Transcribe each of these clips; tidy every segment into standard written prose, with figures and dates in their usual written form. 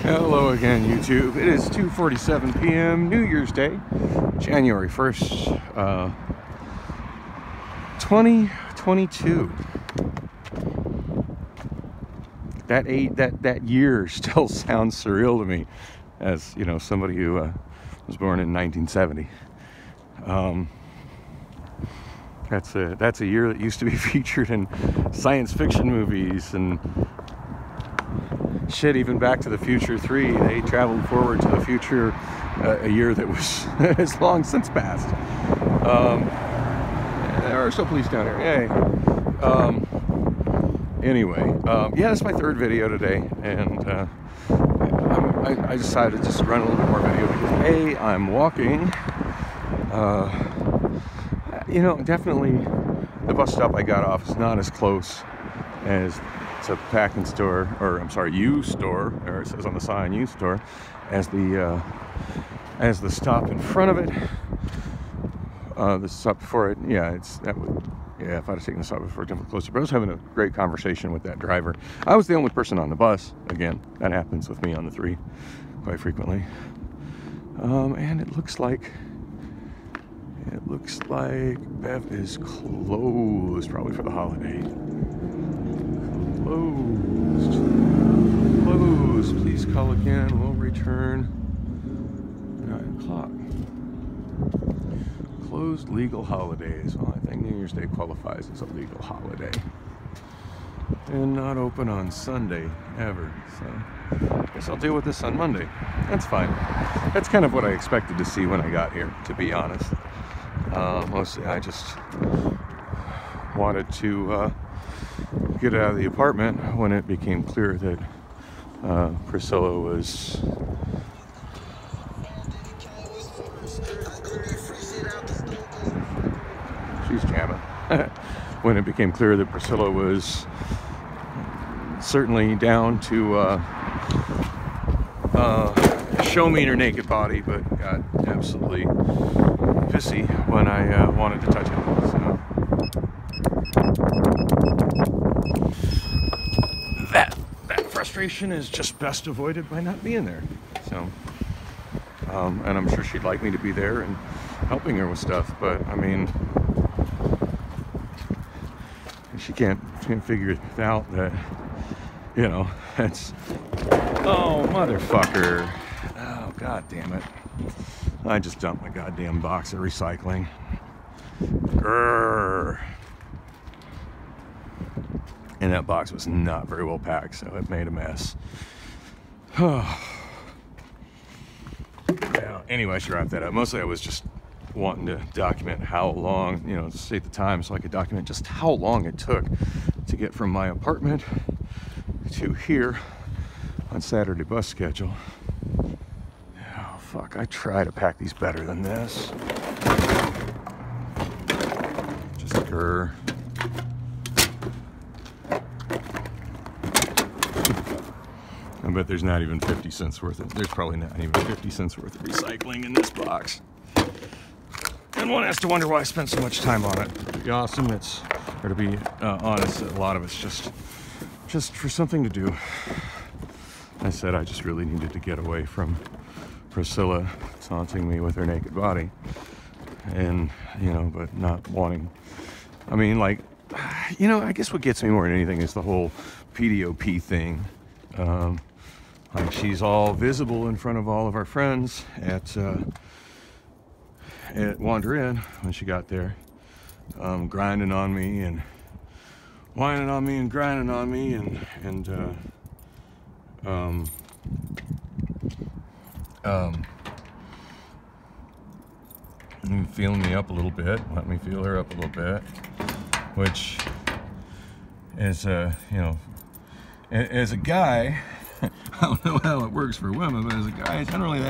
Hello again, YouTube. It is 2:47 p.m. New Year's Day, January 1st, 2022. That year still sounds surreal to me, as you know, somebody who was born in 1970. That's a year that used to be featured in science fiction movies and shit. Even Back to the Future 3, they traveled forward to the future a year that was has long since passed. There are still police down here. Yay. Anyway, yeah, that's my third video today, and I decided to just run a little bit more video because A, I'm walking. You know, definitely the bus stop I got off is not as close as it's a packing store, or I'm sorry, used store, or it says on the sign used store, as the stop in front of it. The stop before it, yeah, if I'd have taken the stop before, definitely closer. But I was having a great conversation with that driver. I was the only person on the bus. Again, that happens with me on the 3 quite frequently. And it looks like Bev is closed, probably for the holiday. Closed. Please call again. We'll return 9 o'clock. Closed legal holidays. Well, I think New Year's Day qualifies as a legal holiday. And not open on Sunday, ever. So, I guess I'll deal with this on Monday. That's fine. That's kind of what I expected to see when I got here, to be honest. Mostly I just wanted to get out of the apartment when it became clear that Priscilla was jamming. When it became clear that Priscilla was certainly down to show me her naked body, but got absolutely pissy when I wanted to touch it. So that frustration is just best avoided by not being there. So and I'm sure she'd like me to be there and helping her with stuff, but I mean, she can't figure it out that, you know, that's, oh motherfucker, oh god damn it, I just dumped my goddamn box of recycling. Grrr. And that box was not very well packed, so it made a mess. Yeah, anyway, I should wrap that up. Mostly I was just wanting to document how long, you know, to state the time so I could document just how long it took to get from my apartment to here on Saturday bus schedule. Oh fuck, I try to pack these better than this. Just grr. I bet there's not even 50 cents worth of, there's probably not even 50 cents worth of recycling in this box. And one has to wonder why I spent so much time on it. To be awesome, or to be honest, a lot of it's just for something to do. I said I just really needed to get away from Priscilla taunting me with her naked body. And, you know, but not wanting, I mean, like, you know, I guess what gets me more than anything is the whole PDOP thing. Like, she's all visible in front of all of our friends at Wander Inn when she got there, grinding on me and whining on me and grinding on me and feeling me up a little bit, let me feel her up a little bit, which is, you know, as a guy, I don't know how it works for women, but as a guy, generally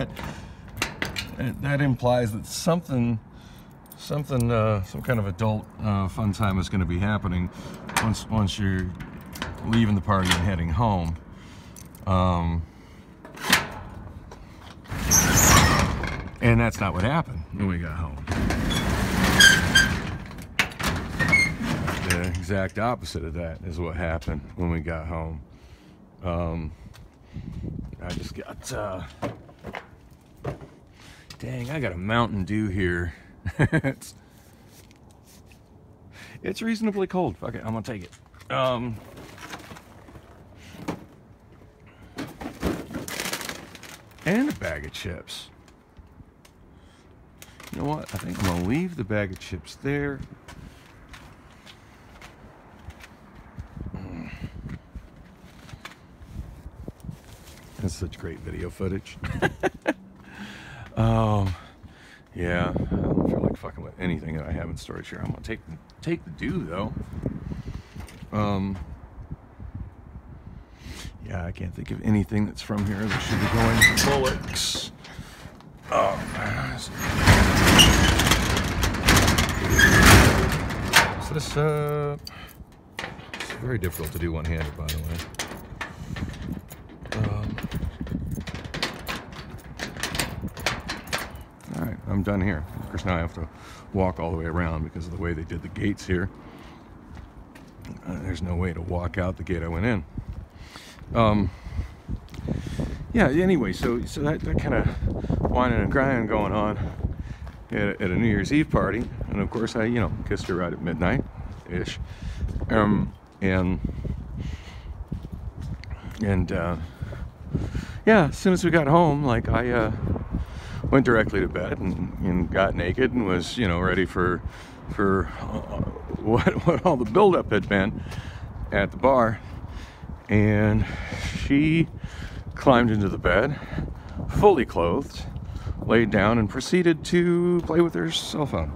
that implies that some kind of adult fun time is going to be happening once you're leaving the party and heading home. And that's not what happened when we got home. The exact opposite of that is what happened when we got home. I just got, dang, I got a Mountain Dew here. It's reasonably cold. Fuck it, I'm gonna take it. And a bag of chips. You know what? I think I'm gonna leave the bag of chips there. That's such great video footage. Yeah, I don't feel like fucking with anything that I have in storage here. I'm gonna take the Dew though. Yeah, I can't think of anything that's from here that should be going to Bullocks. So this, it's very difficult to do one-handed, by the way. Alright, I'm done here. Of course, now I have to walk all the way around because of the way they did the gates here. There's no way to walk out the gate I went in. Yeah, anyway, so that kind of whining and crying going on at a New Year's Eve party. And of course, I, kissed her right at midnight-ish. Yeah, as soon as we got home, like, I went directly to bed and got naked and was, ready for what all the buildup had been at the bar. And she climbed into the bed, fully clothed, laid down, and proceeded to play with her cell phone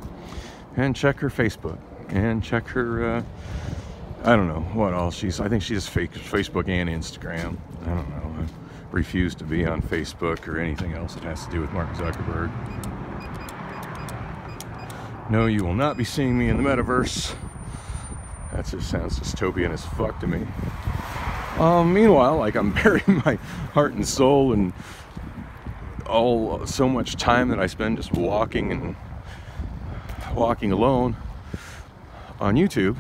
and check her Facebook and check her, I don't know what else I think she's Facebook and Instagram. I don't know. I refuse to be on Facebook or anything else that has to do with Mark Zuckerberg. No, you will not be seeing me in the metaverse. That just sounds dystopian as fuck to me. Meanwhile, like, I'm burying my heart and soul and so much time that I spend just walking alone on YouTube.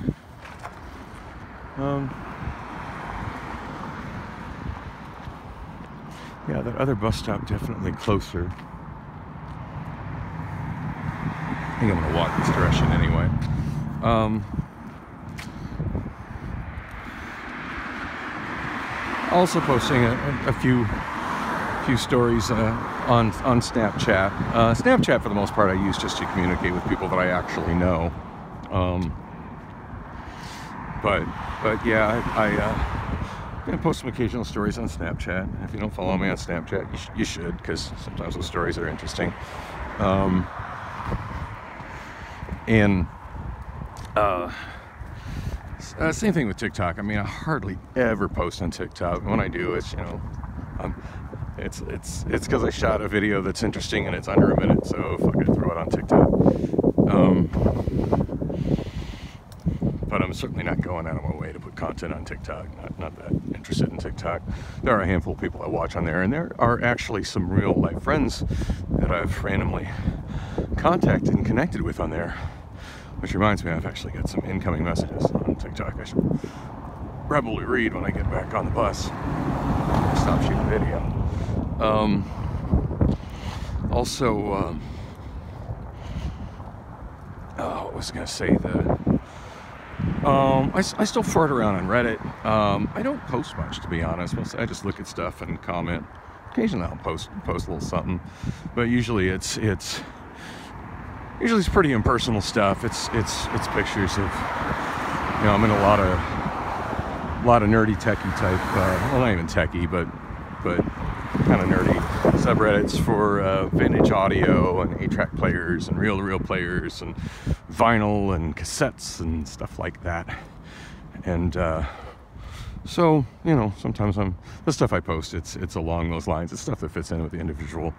Yeah, that other bus stop definitely closer. I think I'm gonna walk this direction anyway. Also posting a few stories on Snapchat. Snapchat, for the most part, I use just to communicate with people that I actually know. But yeah, I post some occasional stories on Snapchat. If you don't follow me on Snapchat, you should, because sometimes those stories are interesting. Same thing with TikTok. I mean, I hardly ever post on TikTok. When I do, it's it's because I shot a video that's interesting and it's under a minute, so fuck it, throw it on TikTok. But I'm certainly not going out of my way to put content on TikTok. Not that interested in TikTok. There are a handful of people I watch on there, and there are actually some real life friends that I've randomly contacted and connected with on there. Which reminds me, I've actually got some incoming messages on TikTok I should probably read when I get back on the bus. Stop shooting video. What was I going to say? I still fart around on Reddit. I don't post much, to be honest. I just look at stuff and comment. Occasionally I'll post a little something, but usually it's pretty impersonal stuff. It's pictures of, I'm in a lot of nerdy techie type, well, not even techie, but kind of nerdy subreddits for vintage audio and 8-track players and reel-to-reel players and vinyl and cassettes and stuff like that. And so, sometimes the stuff I post, it's along those lines. It's stuff that fits in with the individual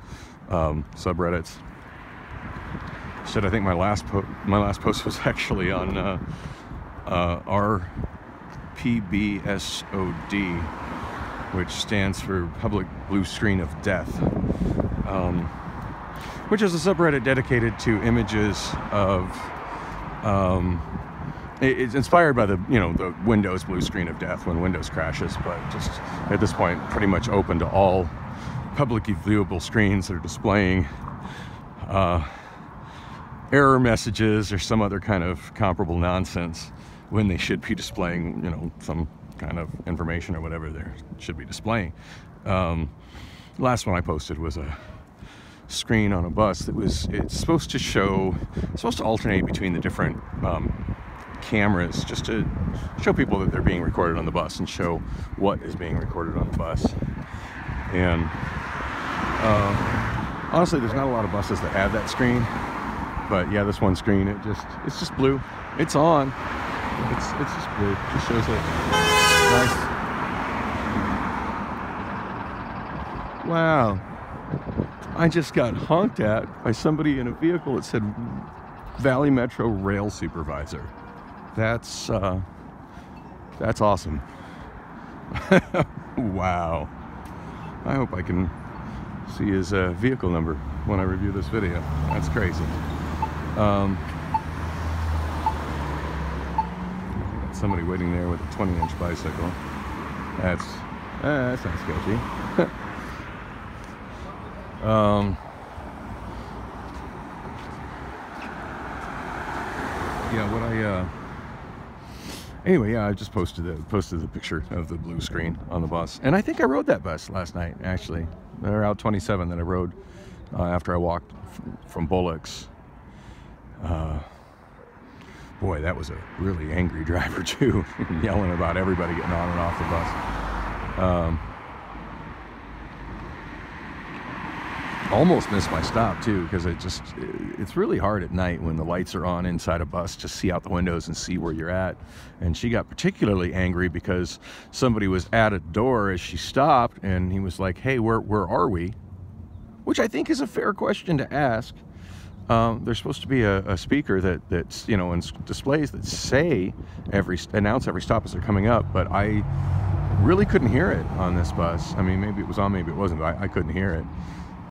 subreddits. Shit, I think my last post was actually on RPBSOD, which stands for Public Blue Screen of Death, which is a subreddit dedicated to images of. It's inspired by the Windows blue screen of death when Windows crashes, but just at this point pretty much open to all publicly viewable screens that are displaying error messages or some other kind of comparable nonsense when they should be displaying, you know, some kind of information or whatever they should be displaying. Last one I posted was a screen on a bus that it's supposed to alternate between the different cameras, just to show people that they're being recorded on the bus and show what is being recorded on the bus. And honestly, there's not a lot of buses that have that screen, but yeah, this one screen, it's just blue. It's on. It's just blue. It just shows it. Nice. Wow. I just got honked at by somebody in a vehicle that said Valley Metro Rail Supervisor. That's awesome. Wow. I hope I can see his vehicle number when I review this video. That's crazy. Somebody waiting there with a 20-inch bicycle. That's not sketchy. Yeah, anyway, yeah, I just posted the picture of the blue screen on the bus, and I think I rode that bus last night. Actually, Route 27 that I rode after I walked from Bullocks. Boy, that was a really angry driver too, yelling about everybody getting on and off the bus. Almost missed my stop too, because it's really hard at night when the lights are on inside a bus to see out the windows and see where you're at. And she got particularly angry because somebody was at a door as she stopped, and he was like, "Hey, where are we?" Which I think is a fair question to ask. There's supposed to be a speaker that's, you know, and displays that announce every stop as they're coming up, but I really couldn't hear it on this bus. I mean, maybe it was on, maybe it wasn't, but I couldn't hear it.